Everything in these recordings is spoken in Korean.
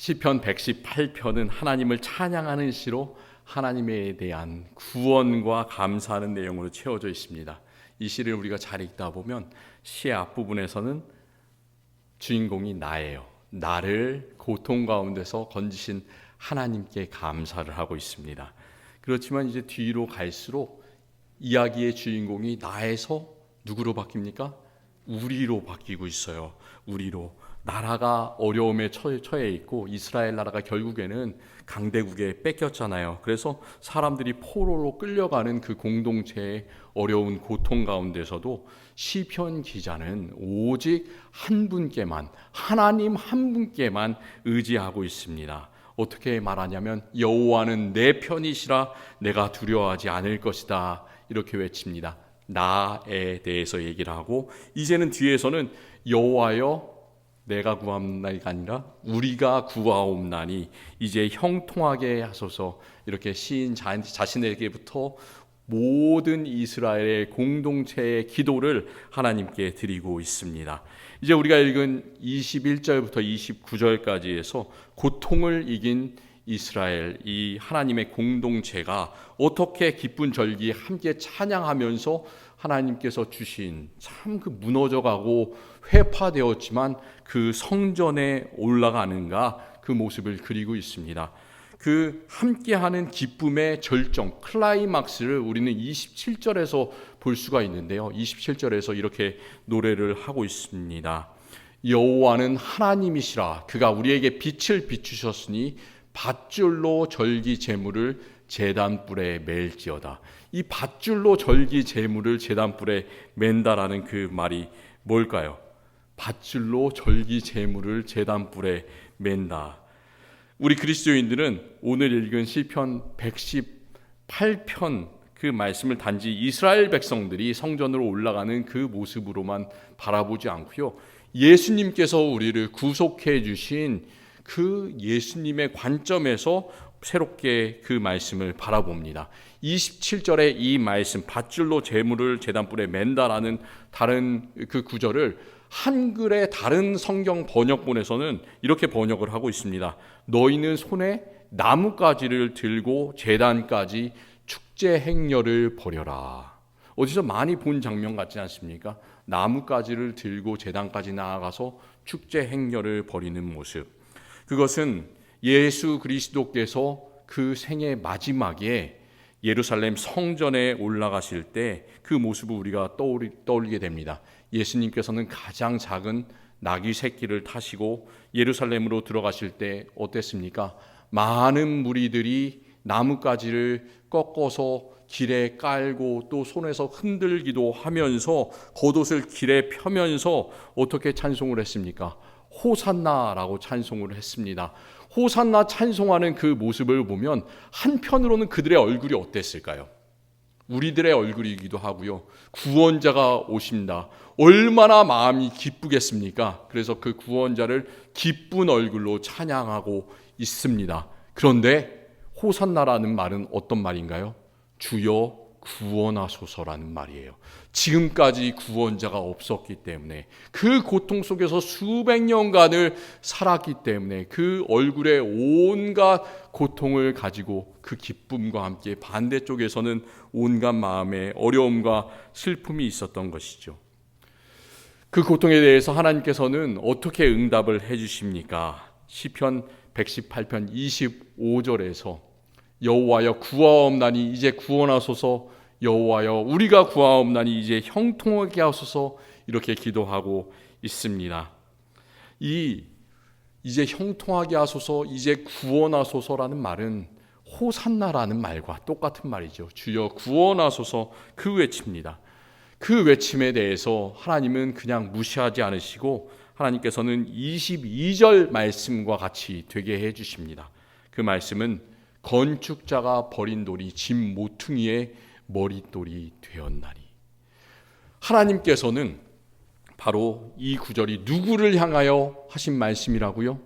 시편 118편은 하나님을 찬양하는 시로 하나님에 대한 구원과 감사하는 내용으로 채워져 있습니다. 이 시를 우리가 잘 읽다 보면 시의 앞부분에서는 주인공이 나예요. 나를 고통 가운데서 건지신 하나님께 감사를 하고 있습니다. 그렇지만 이제 뒤로 갈수록 이야기의 주인공이 나에서 누구로 바뀝니까? 우리로 바뀌고 있어요. 우리로. 나라가 어려움에 처해 있고 이스라엘 나라가 결국에는 강대국에 뺏겼잖아요. 그래서 사람들이 포로로 끌려가는 그 공동체의 어려운 고통 가운데서도 시편 기자는 오직 한 분께만, 하나님 한 분께만 의지하고 있습니다. 어떻게 말하냐면 여호와는 내 편이시라 내가 두려워하지 않을 것이다, 이렇게 외칩니다. 나에 대해서 얘기를 하고, 이제는 뒤에서는 여호와여 내가 구하옵나니가 아니라 우리가 구하옵나니 이제 형통하게 하소서, 이렇게 시인 자신에게부터 모든 이스라엘의 공동체의 기도를 하나님께 드리고 있습니다. 이제 우리가 읽은 21절부터 29절까지에서 고통을 이긴 이스라엘, 이 하나님의 공동체가 어떻게 기쁜 절기 함께 찬양하면서 하나님께서 주신 참 그 무너져가고 회파되었지만 그 성전에 올라가는가, 그 모습을 그리고 있습니다. 그 함께하는 기쁨의 절정, 클라이막스를 우리는 27절에서 볼 수가 있는데요. 27절에서 이렇게 노래를 하고 있습니다. 여호와는 하나님이시라, 그가 우리에게 빛을 비추셨으니 밧줄로 절기 제물을 제단불에 맬지어다. 이 밧줄로 절기 제물을 제단불에 맨다라는 그 말이 뭘까요? 밧줄로 절기 제물을 제단불에 맨다. 우리 그리스도인들은 오늘 읽은 시편 118편 그 말씀을 단지 이스라엘 백성들이 성전으로 올라가는 그 모습으로만 바라보지 않고요, 예수님께서 우리를 구속해 주신 그 예수님의 관점에서 새롭게 그 말씀을 바라봅니다. 27절의 이 말씀, 밧줄로 제물을 제단불에 맨다라는 다른 그 구절을 한글의 다른 성경 번역본에서는 이렇게 번역을 하고 있습니다. 너희는 손에 나뭇가지를 들고 제단까지 축제 행렬을 벌여라. 어디서 많이 본 장면 같지 않습니까? 나뭇가지를 들고 제단까지 나아가서 축제 행렬을 벌이는 모습. 그것은 예수 그리스도께서 그 생의 마지막에 예루살렘 성전에 올라가실 때 그 모습을 우리가 떠올리게 됩니다. 예수님께서는 가장 작은 나귀 새끼를 타시고 예루살렘으로 들어가실 때 어땠습니까? 많은 무리들이 나뭇가지를 꺾어서 길에 깔고 또 손에서 흔들기도 하면서 겉옷을 길에 펴면서 어떻게 찬송을 했습니까? 호산나라고 찬송을 했습니다. 호산나 찬송하는 그 모습을 보면 한편으로는 그들의 얼굴이 어땠을까요? 우리들의 얼굴이기도 하고요. 구원자가 오신다. 얼마나 마음이 기쁘겠습니까? 그래서 그 구원자를 기쁜 얼굴로 찬양하고 있습니다. 그런데 호산나라는 말은 어떤 말인가요? 주여 구원하소서라는 말이에요. 지금까지 구원자가 없었기 때문에, 그 고통 속에서 수백 년간을 살았기 때문에 그 얼굴에 온갖 고통을 가지고 그 기쁨과 함께 반대쪽에서는 온갖 마음의 어려움과 슬픔이 있었던 것이죠. 그 고통에 대해서 하나님께서는 어떻게 응답을 해주십니까? 시편 118편 25절에서 여호와여 구하옵나니 이제 구원하소서, 여호와여 우리가 구하옵나니 이제 형통하게 하소서, 이렇게 기도하고 있습니다. 이제 형통하게 하소서, 이제 구원하소서라는 말은 호산나라는 말과 똑같은 말이죠. 주여 구원하소서, 그 외칩니다. 그 외침에 대해서 하나님은 그냥 무시하지 않으시고 하나님께서는 22절 말씀과 같이 되게 해주십니다. 그 말씀은 건축자가 버린 돌이 집 모퉁이의 머릿돌이 되었나니. 하나님께서는 바로 이 구절이 누구를 향하여 하신 말씀이라고요?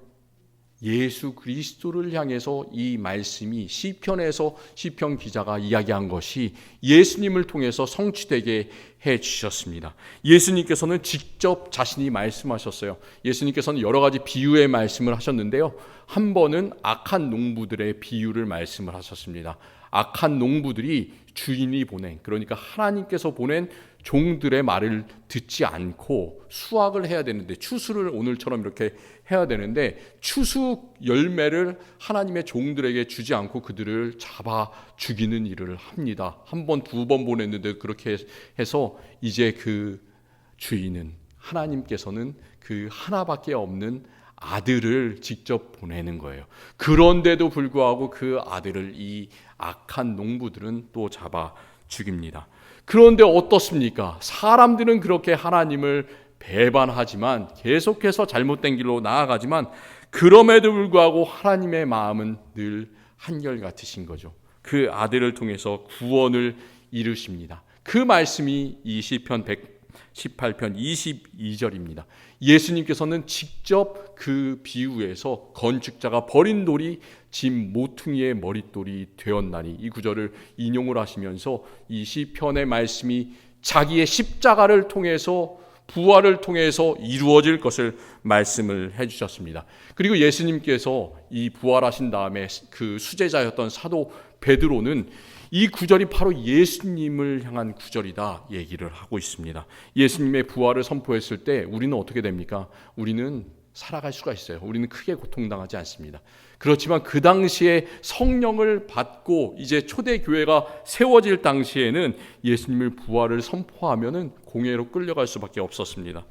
예수 그리스도를 향해서 이 말씀이 시편에서 시편 기자가 이야기한 것이 예수님을 통해서 성취되게 해 주셨습니다. 예수님께서는 직접 자신이 말씀하셨어요. 예수님께서는 여러 가지 비유의 말씀을 하셨는데요. 한 번은 악한 농부들의 비유를 말씀을 하셨습니다. 악한 농부들이 주인이 보낸, 그러니까 하나님께서 보낸 종들의 말을 듣지 않고 수확을 해야 되는데, 추수를 오늘처럼 이렇게 해야 되는데 추수 열매를 하나님의 종들에게 주지 않고 그들을 잡아 죽이는 일을 합니다. 한 번, 두 번 보냈는데 그렇게 해서 이제 그 주인은, 하나님께서는 그 하나밖에 없는 아들을 직접 보내는 거예요. 그런데도 불구하고 그 아들을 이 악한 농부들은 또 잡아 죽입니다. 그런데 어떻습니까? 사람들은 그렇게 하나님을 배반하지만, 계속해서 잘못된 길로 나아가지만, 그럼에도 불구하고 하나님의 마음은 늘 한결같으신 거죠. 그 아들을 통해서 구원을 이루십니다. 그 말씀이 이 시편 118편 22절입니다. 예수님께서는 직접 그 비유에서 건축자가 버린 돌이 짐 모퉁이의 머릿돌이 되었나니, 이 구절을 인용을 하시면서 이 시편의 말씀이 자기의 십자가를 통해서, 부활을 통해서 이루어질 것을 말씀을 해주셨습니다. 그리고 예수님께서 이 부활하신 다음에 그 수제자였던 사도 베드로는 이 구절이 바로 예수님을 향한 구절이다 얘기를 하고 있습니다. 예수님의 부활을 선포했을 때 우리는 어떻게 됩니까? 우리는 살아갈 수가 있어요. 우리는 크게 고통당하지 않습니다. 그렇지만 그 당시에 성령을 받고 이제 초대교회가 세워질 당시에는 예수님을 부활을 선포하면은 공회로 끌려갈 수밖에 없었습니다.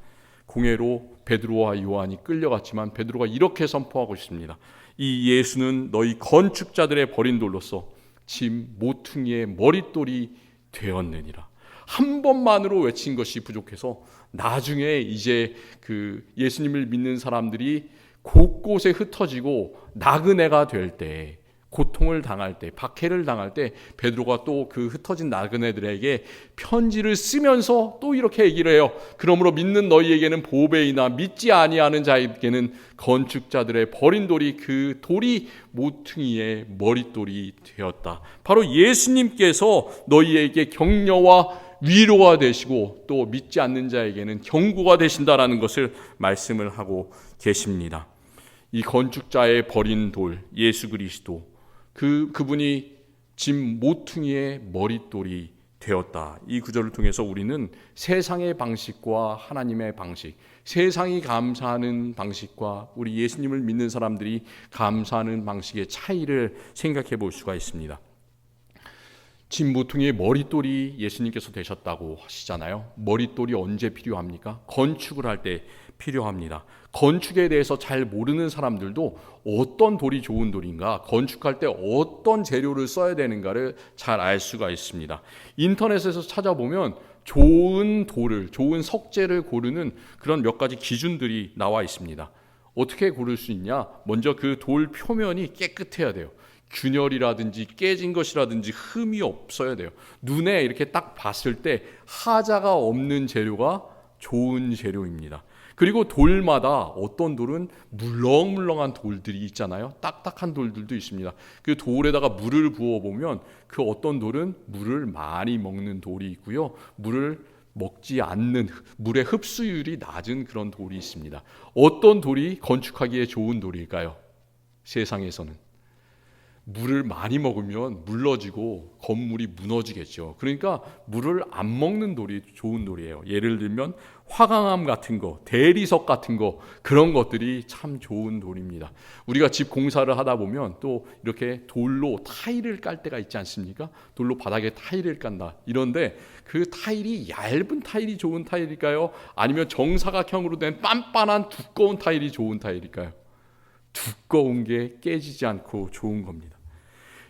공회로 베드로와 요한이 끌려갔지만 베드로가 이렇게 선포하고 있습니다. 이 예수는 너희 건축자들의 버린 돌로서 짐 모퉁이의 머릿돌이 되었느니라. 한 번만으로 외친 것이 부족해서 나중에 이제 그 예수님을 믿는 사람들이 곳곳에 흩어지고 나그네가 될 때, 고통을 당할 때, 박해를 당할 때 베드로가 또 그 흩어진 나그네들에게 편지를 쓰면서 또 이렇게 얘기를 해요. 그러므로 믿는 너희에게는 보배이나 믿지 아니하는 자에게는 건축자들의 버린 돌이, 그 돌이 모퉁이의 머릿돌이 되었다. 바로 예수님께서 너희에게 격려와 위로가 되시고 또 믿지 않는 자에게는 경고가 되신다라는 것을 말씀을 하고 계십니다. 이 건축자의 버린 돌, 예수 그리스도, 그분이 짐 모퉁이의 머릿돌이 되었다. 이 구절을 통해서 우리는 세상의 방식과 하나님의 방식, 세상이 감사하는 방식과 우리 예수님을 믿는 사람들이 감사하는 방식의 차이를 생각해 볼 수가 있습니다. 짐 모퉁이의 머릿돌이 예수님께서 되셨다고 하시잖아요. 머릿돌이 언제 필요합니까? 건축을 할 때 필요합니다. 건축에 대해서 잘 모르는 사람들도 어떤 돌이 좋은 돌인가, 건축할 때 어떤 재료를 써야 되는가를 잘 알 수가 있습니다. 인터넷에서 찾아보면 좋은 돌을, 좋은 석재를 고르는 그런 몇 가지 기준들이 나와 있습니다. 어떻게 고를 수 있냐? 먼저 그 돌 표면이 깨끗해야 돼요. 균열이라든지 깨진 것이라든지 흠이 없어야 돼요. 눈에 이렇게 딱 봤을 때 하자가 없는 재료가 좋은 재료입니다. 그리고 돌마다 어떤 돌은 물렁물렁한 돌들이 있잖아요. 딱딱한 돌들도 있습니다. 그 돌에다가 물을 부어보면 그 어떤 돌은 물을 많이 먹는 돌이 있고요. 물을 먹지 않는, 물의 흡수율이 낮은 그런 돌이 있습니다. 어떤 돌이 건축하기에 좋은 돌일까요? 세상에서는 물을 많이 먹으면 물러지고 건물이 무너지겠죠. 그러니까 물을 안 먹는 돌이 좋은 돌이에요. 예를 들면 화강암 같은 거, 대리석 같은 거, 그런 것들이 참 좋은 돌입니다. 우리가 집 공사를 하다 보면 또 이렇게 돌로 타일을 깔 때가 있지 않습니까? 돌로 바닥에 타일을 깐다. 이런데 그 타일이 얇은 타일이 좋은 타일일까요? 아니면 정사각형으로 된 빤빤한 두꺼운 타일이 좋은 타일일까요? 두꺼운 게 깨지지 않고 좋은 겁니다.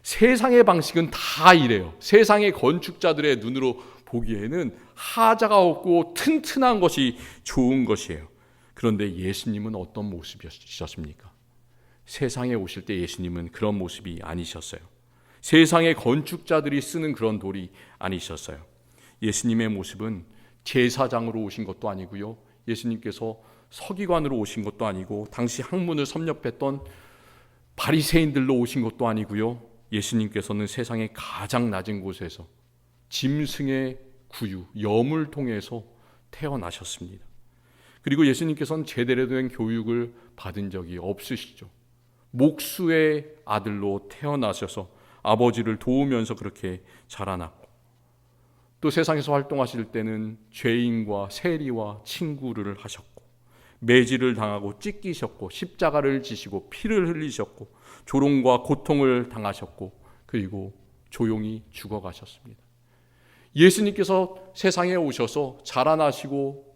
세상의 방식은 다 이래요. 세상의 건축자들의 눈으로 보기에는 하자가 없고 튼튼한 것이 좋은 것이에요. 그런데 예수님은 어떤 모습이셨습니까? 세상에 오실 때 예수님은 그런 모습이 아니셨어요. 세상의 건축자들이 쓰는 그런 돌이 아니셨어요. 예수님의 모습은 제사장으로 오신 것도 아니고요. 예수님께서 서기관으로 오신 것도 아니고 당시 학문을 섭렵했던 바리새인들로 오신 것도 아니고요. 예수님께서는 세상의 가장 낮은 곳에서 짐승의 구유, 염을 통해서 태어나셨습니다. 그리고 예수님께서는 제대로 된 교육을 받은 적이 없으시죠. 목수의 아들로 태어나셔서 아버지를 도우면서 그렇게 자라났고, 또 세상에서 활동하실 때는 죄인과 세리와 친구를 하셨고, 매질을 당하고 찢기셨고, 십자가를 지시고 피를 흘리셨고, 조롱과 고통을 당하셨고, 그리고 조용히 죽어가셨습니다. 예수님께서 세상에 오셔서 자라나시고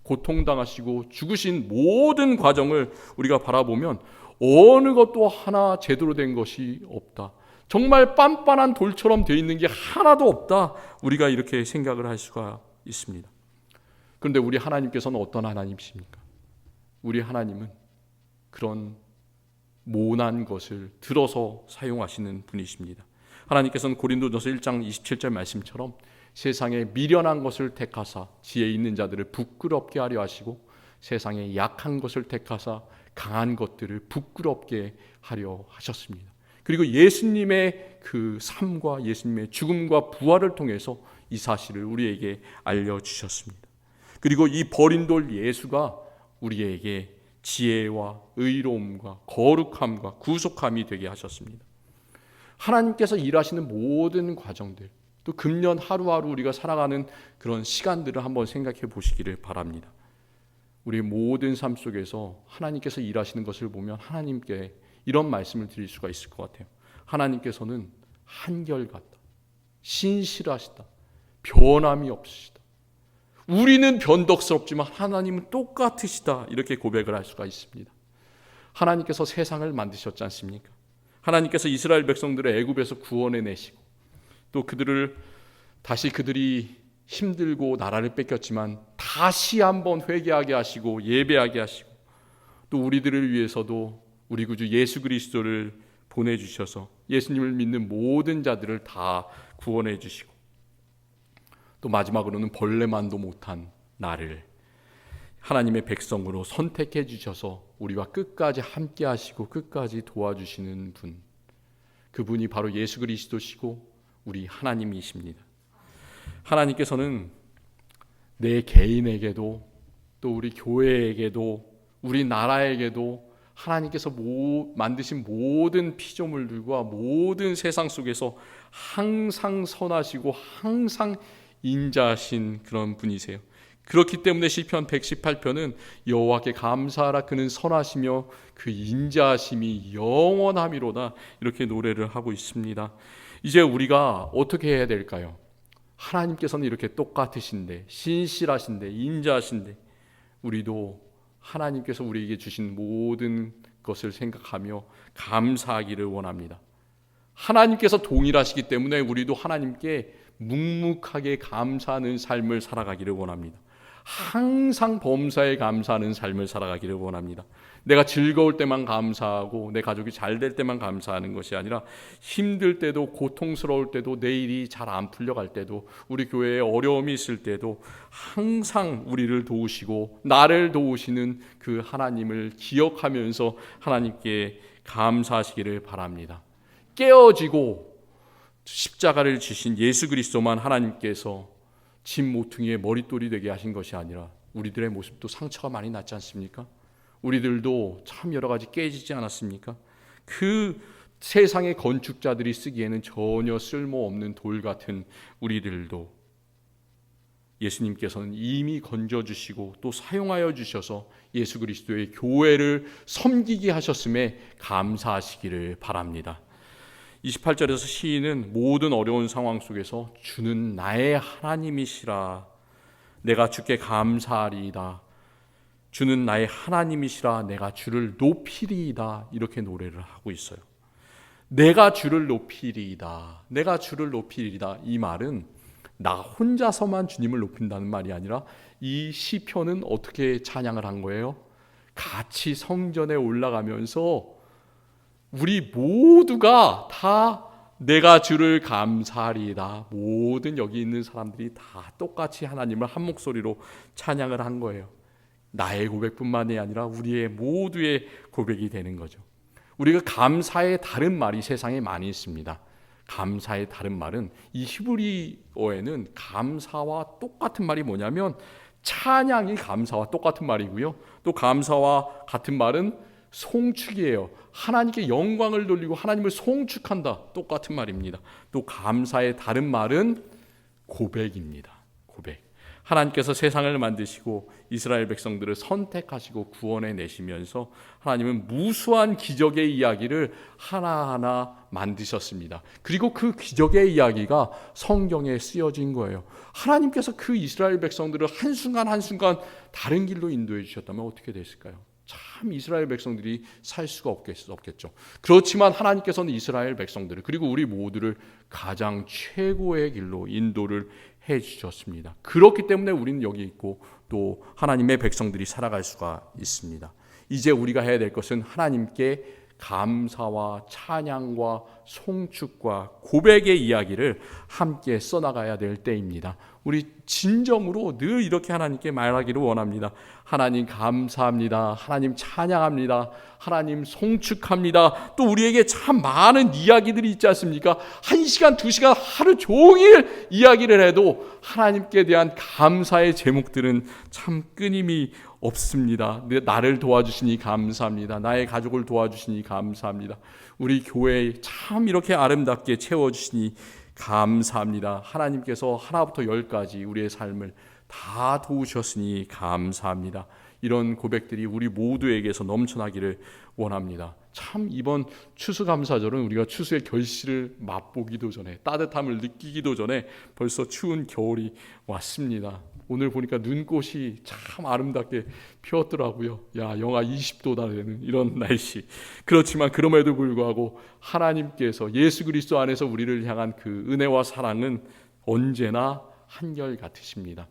고통당하시고 죽으신 모든 과정을 우리가 바라보면 어느 것도 하나 제대로 된 것이 없다. 정말 빤빤한 돌처럼 되어 있는 게 하나도 없다. 우리가 이렇게 생각을 할 수가 있습니다. 그런데 우리 하나님께서는 어떤 하나님이십니까? 우리 하나님은 그런 모난 것을 들어서 사용하시는 분이십니다. 하나님께서는 고린도전서 1장 27절 말씀처럼 세상에 미련한 것을 택하사 지혜 있는 자들을 부끄럽게 하려 하시고, 세상에 약한 것을 택하사 강한 것들을 부끄럽게 하려 하셨습니다. 그리고 예수님의 그 삶과 예수님의 죽음과 부활을 통해서 이 사실을 우리에게 알려주셨습니다. 그리고 이 버린 돌 예수가 우리에게 지혜와 의로움과 거룩함과 구속함이 되게 하셨습니다. 하나님께서 일하시는 모든 과정들, 또 금년 하루하루 우리가 살아가는 그런 시간들을 한번 생각해 보시기를 바랍니다. 우리의 모든 삶 속에서 하나님께서 일하시는 것을 보면 하나님께 이런 말씀을 드릴 수가 있을 것 같아요. 하나님께서는 한결같다, 신실하시다, 변함이 없으시다. 우리는 변덕스럽지만 하나님은 똑같으시다, 이렇게 고백을 할 수가 있습니다. 하나님께서 세상을 만드셨지 않습니까? 하나님께서 이스라엘 백성들을 애굽에서 구원해내시고, 또 그들이 힘들고 나라를 뺏겼지만 다시 한번 회개하게 하시고 예배하게 하시고, 또 우리들을 위해서도 우리 구주 예수 그리스도를 보내주셔서 예수님을 믿는 모든 자들을 다 구원해 주시고, 또 마지막으로는 벌레만도 못한 나를 하나님의 백성으로 선택해 주셔서 우리와 끝까지 함께 하시고 끝까지 도와주시는 분, 그분이 바로 예수 그리스도시고 우리 하나님이십니다. 하나님께서는 내 개인에게도, 또 우리 교회에게도, 우리 나라에게도 하나님께서 만드신 모든 피조물들과 모든 세상 속에서 항상 선하시고 항상 인자하신 그런 분이세요. 그렇기 때문에 시편 118편은 여호와께 감사하라, 그는 선하시며 그 인자하심이 영원함이로다, 이렇게 노래를 하고 있습니다. 이제 우리가 어떻게 해야 될까요? 하나님께서는 이렇게 똑같으신데, 신실하신데, 인자하신데, 우리도 하나님께서 우리에게 주신 모든 것을 생각하며 감사하기를 원합니다. 하나님께서 동일하시기 때문에 우리도 하나님께 묵묵하게 감사하는 삶을 살아가기를 원합니다. 항상 범사에 감사하는 삶을 살아가기를 원합니다. 내가 즐거울 때만 감사하고 내 가족이 잘 될 때만 감사하는 것이 아니라, 힘들 때도, 고통스러울 때도, 내 일이 잘 안 풀려갈 때도, 우리 교회에 어려움이 있을 때도 항상 우리를 도우시고 나를 도우시는 그 하나님을 기억하면서 하나님께 감사하시기를 바랍니다. 깨어지고 십자가를 지신 예수 그리스도만 하나님께서 짐 모퉁이의 머릿돌이 되게 하신 것이 아니라, 우리들의 모습도 상처가 많이 났지 않습니까? 우리들도 참 여러 가지 깨지지 않았습니까? 그 세상의 건축자들이 쓰기에는 전혀 쓸모없는 돌 같은 우리들도 예수님께서는 이미 건져주시고 또 사용하여 주셔서 예수 그리스도의 교회를 섬기게 하셨음에 감사하시기를 바랍니다. 28절에서 시인은 모든 어려운 상황 속에서 주는 나의 하나님이시라, 내가 주께 감사하리이다, 주는 나의 하나님이시라, 내가 주를 높이리이다, 이렇게 노래를 하고 있어요. 내가 주를 높이리이다, 내가 주를 높이리이다, 이 말은 나 혼자서만 주님을 높인다는 말이 아니라, 이 시편은 어떻게 찬양을 한 거예요? 같이 성전에 올라가면서 우리 모두가 다 내가 주를 감사하리이다, 모든 여기 있는 사람들이 다 똑같이 하나님을 한 목소리로 찬양을 한 거예요. 나의 고백뿐만이 아니라 우리의 모두의 고백이 되는 거죠. 우리가 감사의 다른 말이 세상에 많이 있습니다. 감사의 다른 말은 이 히브리어에는 감사와 똑같은 말이 뭐냐면 찬양이 감사와 똑같은 말이고요. 또 감사와 같은 말은 송축이에요. 하나님께 영광을 돌리고 하나님을 송축한다. 똑같은 말입니다. 또 감사의 다른 말은 고백입니다. 고백. 하나님께서 세상을 만드시고 이스라엘 백성들을 선택하시고 구원해 내시면서 하나님은 무수한 기적의 이야기를 하나하나 만드셨습니다. 그리고 그 기적의 이야기가 성경에 쓰여진 거예요. 하나님께서 그 이스라엘 백성들을 한순간 한순간 다른 길로 인도해 주셨다면 어떻게 됐을까요? 참 이스라엘 백성들이 살 수가 없겠죠. 그렇지만 하나님께서는 이스라엘 백성들을 그리고 우리 모두를 가장 최고의 길로 인도를 해 주셨습니다. 그렇기 때문에 우리는 여기 있고 또 하나님의 백성들이 살아갈 수가 있습니다. 이제 우리가 해야 될 것은 하나님께 감사와 찬양과 송축과 고백의 이야기를 함께 써나가야 될 때입니다. 우리 진정으로 늘 이렇게 하나님께 말하기를 원합니다. 하나님 감사합니다. 하나님 찬양합니다. 하나님 송축합니다. 또 우리에게 참 많은 이야기들이 있지 않습니까? 1시간, 2시간 하루 종일 이야기를 해도 하나님께 대한 감사의 제목들은 참 끊임이 없습니다. 나를 도와주시니 감사합니다. 나의 가족을 도와주시니 감사합니다. 우리 교회 참 이렇게 아름답게 채워주시니 감사합니다. 하나님께서 하나부터 열까지 우리의 삶을 다 도우셨으니 감사합니다. 이런 고백들이 우리 모두에게서 넘쳐나기를 원합니다. 참 이번 추수감사절은 우리가 추수의 결실을 맛보기도 전에 따뜻함을 느끼기도 전에 벌써 추운 겨울이 왔습니다. 오늘 보니까 눈꽃이 참 아름답게 피었더라고요. 영하 20도다 되는 이런 날씨. 그렇지만 그럼에도 불구하고 하나님께서 예수 그리스도 안에서 우리를 향한 그 은혜와 사랑은 언제나 한결같으십니다.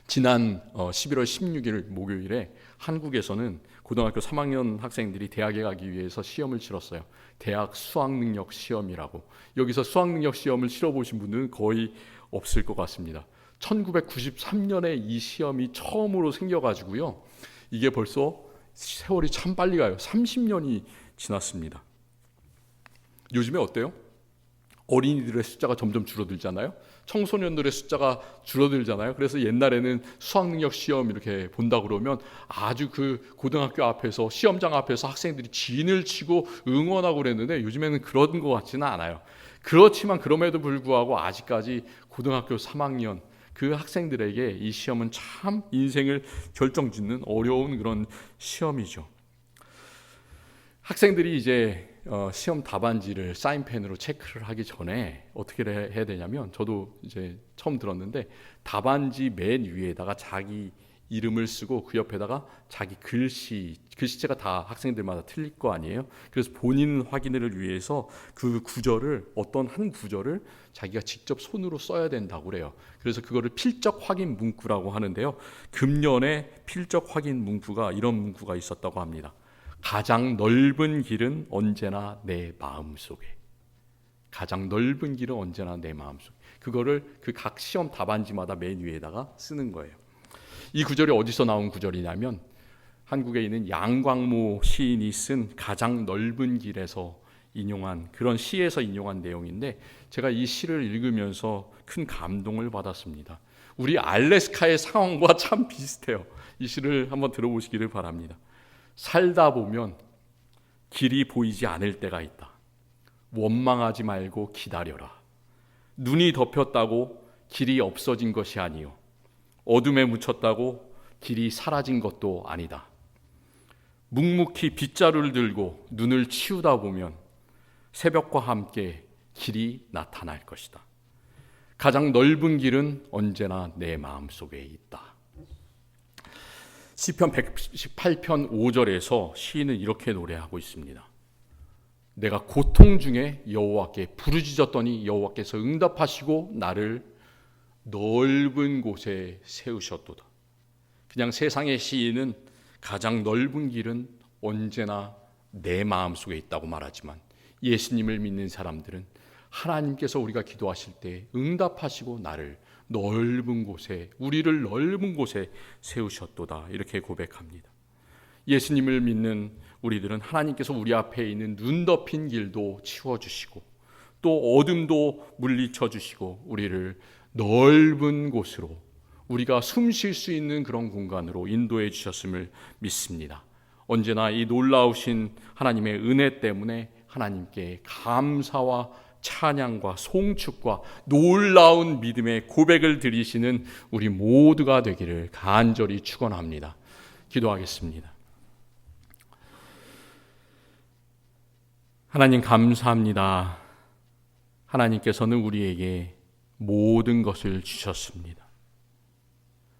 지난 11월 16일 목요일에 한국에서는 고등학교 3학년 학생들이 대학에 가기 위해서 시험을 치렀어요. 대학 수학능력 시험이라고. 여기서 수학능력 시험을 치러보신 분은 거의 없을 것 같습니다. 1993년에 이 시험이 처음으로 생겨가지고요. 이게 벌써 세월이 참 빨리 가요. 30년이 지났습니다. 요즘에 어때요? 어린이들의 숫자가 점점 줄어들잖아요. 청소년들의 숫자가 줄어들잖아요. 그래서 옛날에는 수학능력 시험 이렇게 본다 그러면 아주 그 고등학교 앞에서 시험장 앞에서 학생들이 진을 치고 응원하고 그랬는데 요즘에는 그런 것 같지는 않아요. 그렇지만 그럼에도 불구하고 아직까지 고등학교 3학년 그 학생들에게 이 시험은 참 인생을 결정짓는 어려운 그런 시험이죠. 학생들이 이제 시험 답안지를 사인펜으로 체크를 하기 전에 어떻게 해야 되냐면 저도 이제 처음 들었는데 답안지 맨 위에다가 자기 이름을 쓰고 그 옆에다가 자기 글씨체가 다 학생들마다 틀릴 거 아니에요. 그래서 본인 확인을 위해서 그 구절을 어떤 한 구절을 자기가 직접 손으로 써야 된다고 그래요. 그래서 그거를 필적 확인 문구라고 하는데요. 금년에 필적 확인 문구가 이런 문구가 있었다고 합니다. 가장 넓은 길은 언제나 내 마음속에. 가장 넓은 길은 언제나 내 마음속에. 그거를 그 각 시험 답안지마다 맨 위에다가 쓰는 거예요. 이 구절이 어디서 나온 구절이냐면 한국에 있는 양광모 시인이 쓴 가장 넓은 길에서 인용한 그런 시에서 인용한 내용인데 제가 이 시를 읽으면서 큰 감동을 받았습니다. 우리 알래스카의 상황과 참 비슷해요. 이 시를 한번 들어보시기를 바랍니다. 살다 보면 길이 보이지 않을 때가 있다. 원망하지 말고 기다려라. 눈이 덮였다고 길이 없어진 것이 아니요. 어둠에 묻혔다고 길이 사라진 것도 아니다. 묵묵히 빗자루를 들고 눈을 치우다 보면 새벽과 함께 길이 나타날 것이다. 가장 넓은 길은 언제나 내 마음속에 있다. 시편 118편 5절에서 시인은 이렇게 노래하고 있습니다. 내가 고통 중에 여호와께 부르짖었더니 여호와께서 응답하시고 나를 넓은 곳에 세우셨도다. 그냥 세상의 시인은 가장 넓은 길은 언제나 내 마음속에 있다고 말하지만 예수님을 믿는 사람들은 하나님께서 우리가 기도하실 때 응답하시고 나를 넓은 곳에 우리를 넓은 곳에 세우셨도다 이렇게 고백합니다. 예수님을 믿는 우리들은 하나님께서 우리 앞에 있는 눈 덮인 길도 치워주시고 또 어둠도 물리쳐 주시고 우리를 넓은 곳으로 우리가 숨 쉴 수 있는 그런 공간으로 인도해 주셨음을 믿습니다. 언제나 이 놀라우신 하나님의 은혜 때문에 하나님께 감사와 찬양과 송축과 놀라운 믿음의 고백을 드리시는 우리 모두가 되기를 간절히 축원합니다. 기도하겠습니다. 하나님 감사합니다. 하나님께서는 우리에게 모든 것을 주셨습니다.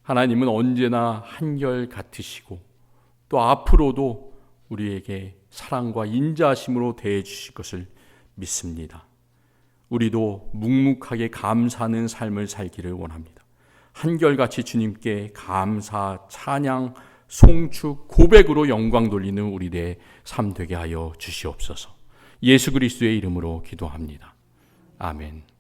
하나님은 언제나 한결 같으시고 또 앞으로도 우리에게 사랑과 인자하심으로 대해 주실 것을 믿습니다. 우리도 묵묵하게 감사하는 삶을 살기를 원합니다. 한결같이 주님께 감사, 찬양, 송축, 고백으로 영광 돌리는 우리의 삶 되게 하여 주시옵소서. 예수 그리스도의 이름으로 기도합니다. 아멘.